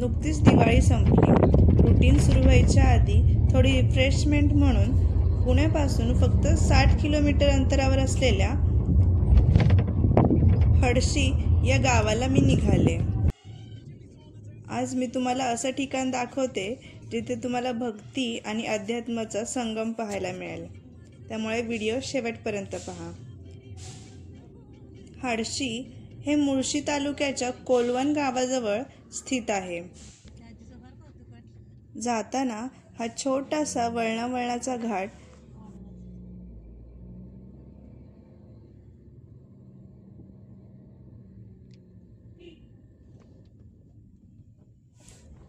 नुकतीच दिवाळी संपली. रुटीन सुरू व्हायच्या आधी थोडी रिफ्रेशमेंट म्हणून पुण्यापासून फक्त 60 किलोमीटर अंतरावर असलेल्या हडशी या गावाला मी निघाले. आज मी तुम्हाला असं ठिकाण दाखवते जिथे तुम्हाला भक्ती आणि अध्यात्माचा संगम पाहायला मिळेल. त्यामुळे व्हिडिओ शेवटपर्यंत पहा. हडशी हे मुळशी तालुक्याच्या कोलवण गावाजवळ स्थित आहे. जाताना हा छोटासा वळणावळणाचा घाट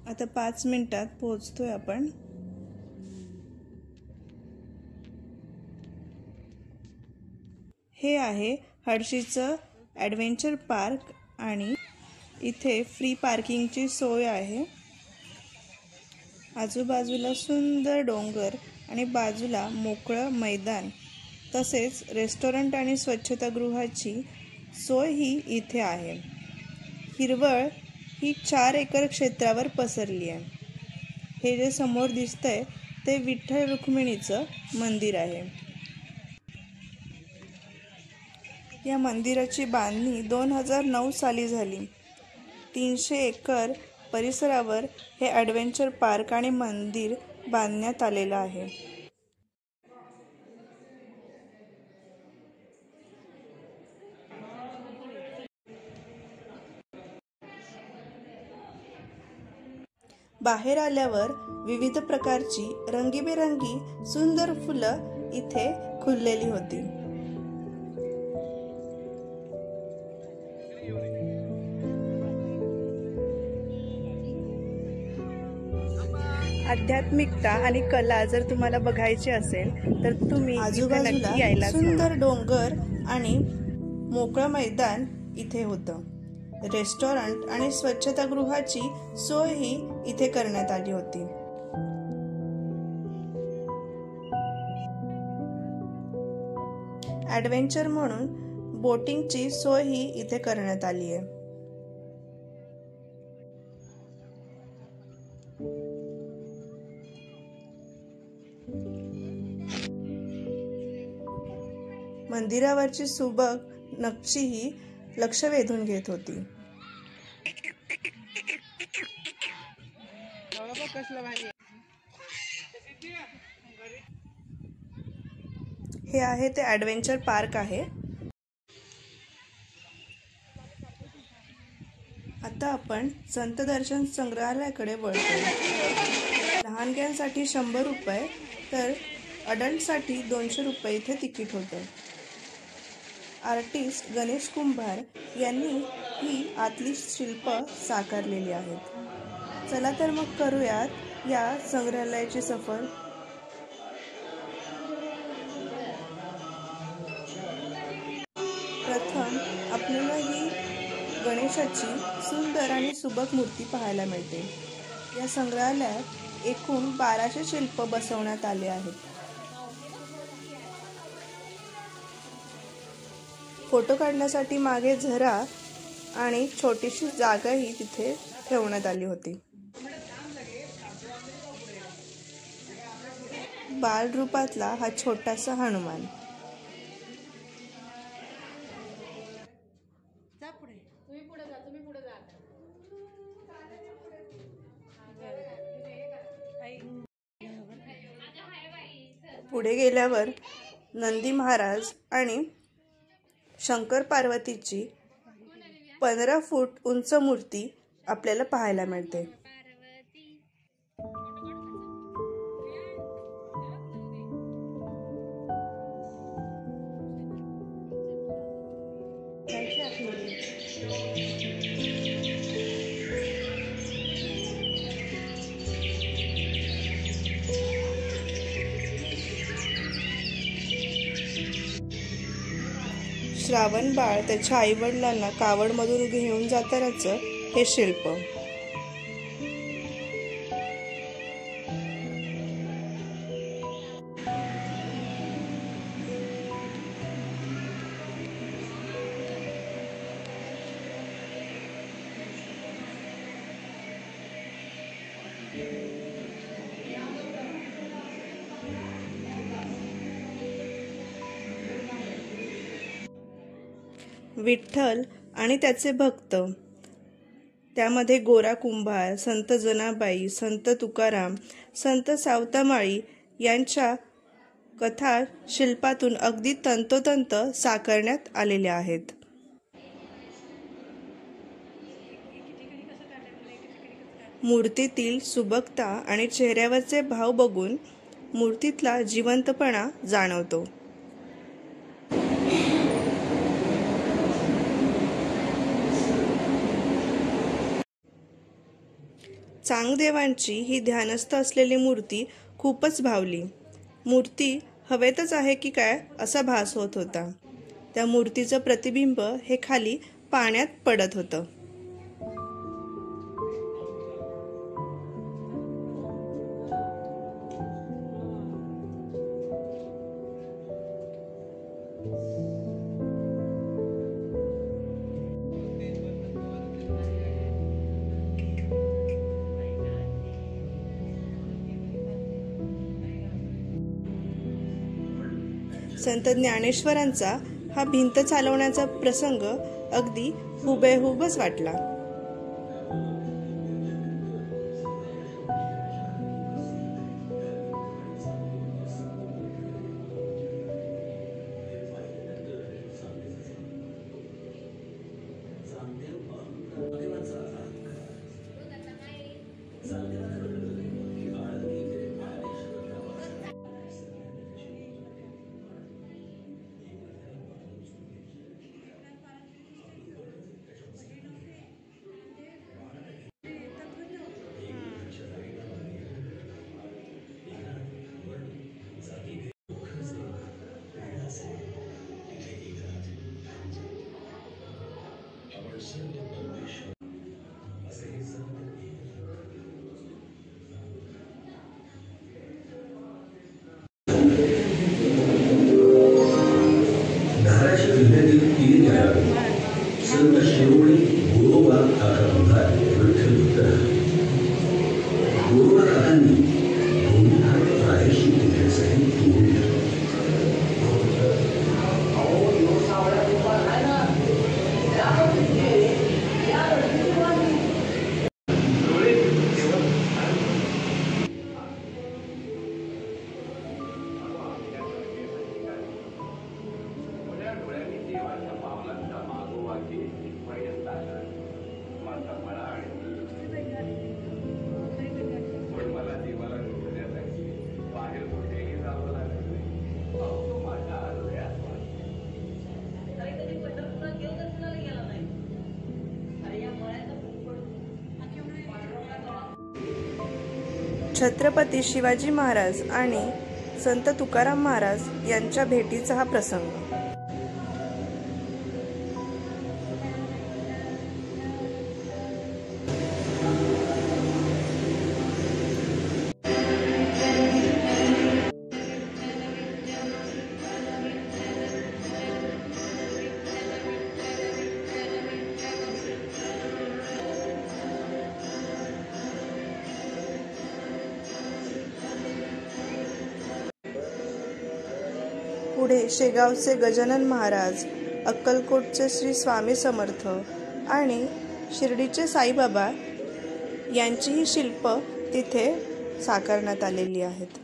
आता 5 मिनिटात पोहोचतोय आपण. हे आहे हडशीचं ॲडव्हेंचर पार्क आणि इथे फ्री पार्किंगची सोय आहे. आजूबाजूला सुंदर डोंगर आणि बाजूला मोकळं मैदान तसेच रेस्टॉरंट आणि स्वच्छतागृहाची सोय ही इथे आहे. हिरवळ ही 4 एकर क्षेत्रावर पसरली आहे. हे जे समोर दिसतंय ते विठ्ठल रुक्मिणीचं मंदिर आहे. या मंदिराची बांधणी 2009 साली झाली. 300 एकर परिसरावर हे ॲडव्हेंचर पार्क आणि मंदिर बांधण्यात आलेलं आहे. बाहेर आल्यावर विविध प्रकारची रंगीबेरंगी सुंदर फुलं इथे खुललेली होती. आध्यात्मिकता आणि कला जर तुम्हाला बघायची असेल तर तुम्ही आजूबाजूला यायला. सुंदर डोंगर आणि मोकळं मैदान इथे होतं. रेस्टॉरंट आणि स्वच्छतागृहाची सोय ही इथे करण्यात आली होती. ॲडव्हेंचर म्हणून बोटिंगची सोय ही इथे करण्यात आली आहे. मंदिरावरची सुबक नक्षी ही लक्ष वेधून घेत होती. हे आहे ते ॲडव्हेंचर पार्क आहे. आता आपण संत दर्शन संग्रहालयाकडे वळतो. लहानग्यांसाठी 100 रुपये तर अडल्टसाठी 200 रुपये इथे तिकीट होतं. आर्टिस्ट गणेश कुंभार यांनी ही आतली शिल्प साकारलेली आहेत. चला तर मग करूयात या संग्रहालयाची सफर. प्रथम आपल्याला ही गणेशाची सुंदर आणि सुबक मूर्ती पाहायला मिळते. या संग्रहालयात एकूण 1200 शिल्प बसवण्यात आले आहेत. फोटो काढण्यासाठी मागे झरा आणि छोटीशी जागाही तिथे ठेवण्यात आली होती. बाल रूपातला हा छोटासा हनुमान. पुढे गेल्यावर नंदी महाराज आणि शंकर पार्वतीची 15 फूट उंच मूर्ती आपल्याला पाहायला मिळते. श्रावण बाळ त्याच्या आईवडिलांना कावडमधून घेऊन जातानाचं हे शिल्प. विठ्ठल आणि त्याचे भक्त, त्यामध्ये गोरा कुंभार, संत जनाबाई, संत तुकाराम, संत सावतामाळी यांच्या कथा शिल्पातून अगदी तंतोतंत साकारण्यात आलेल्या आहेत. मूर्तीतील सुबकता आणि चेहऱ्यावरचे भाव बघून मूर्तीतला जिवंतपणा जाणवतो. चांगदेवांची ही ध्यानस्थ असलेली मूर्ती खूपच भावली. मूर्ती हवेतच आहे की काय असा भास होत होता. त्या मूर्तीचं प्रतिबिंब हे खाली पाण्यात पडत होतं. संत ज्ञानेश्वरांचा हा भिंत चालवण्याचा प्रसंग अगदी हुबेहूबच वाटला. धाराशिव जिल्ह्यातील तीन गावात संत शिरोमणी गोरोबा काका कुंभार विठ्ठल भक्त गोरोबा काकांनी दोन्ही हात प्रायश्चित देण्यासाठी तोडून घेतला. छत्रपती शिवाजी महाराज आणि संत तुकाराम महाराज यांच्या भेटीचा हा प्रसंग. पुढे शेगावचे गजानन महाराज, अक्कलकोटचे श्री स्वामी समर्थ आणि शिर्डीचे साईबाबा यांचीही शिल्प तिथे साकारण्यात आलेली आहेत.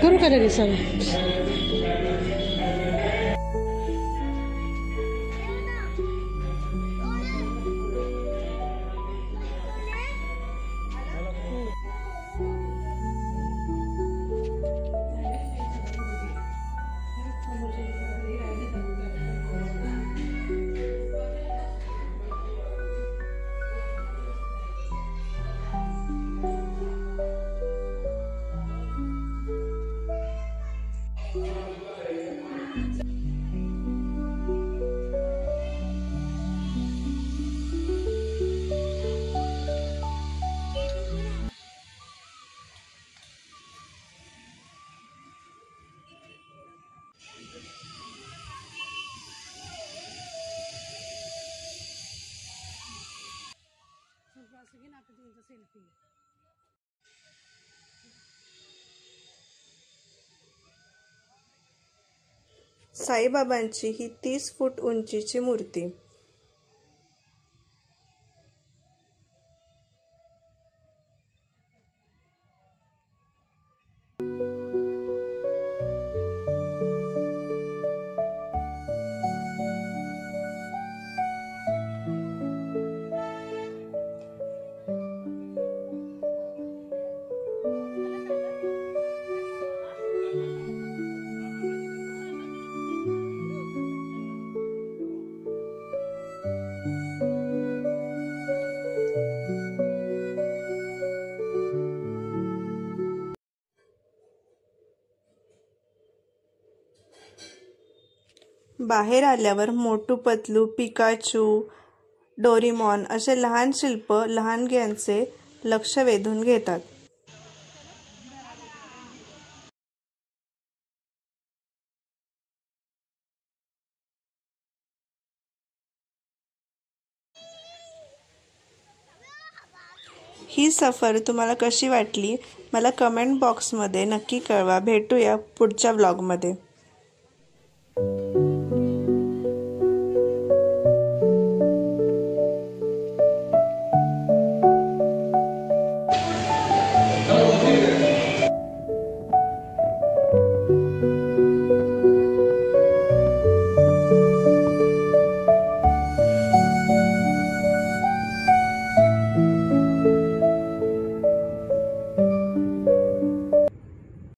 करू का लगेच सर? साईबाबांची ही 30 फूट उंचीची मूर्ती. बाहेर आल्यावर मोटू पतलू, पिकाचू, डोरेमॉन असे लहान शिल्प लहानग्यांचे लक्ष वेधून घेतात. ही सफर तुम्हाला कशी वाटली मला कमेंट बॉक्समध्ये नक्की कळवा. भेटूया पुढच्या व्लॉगमध्ये.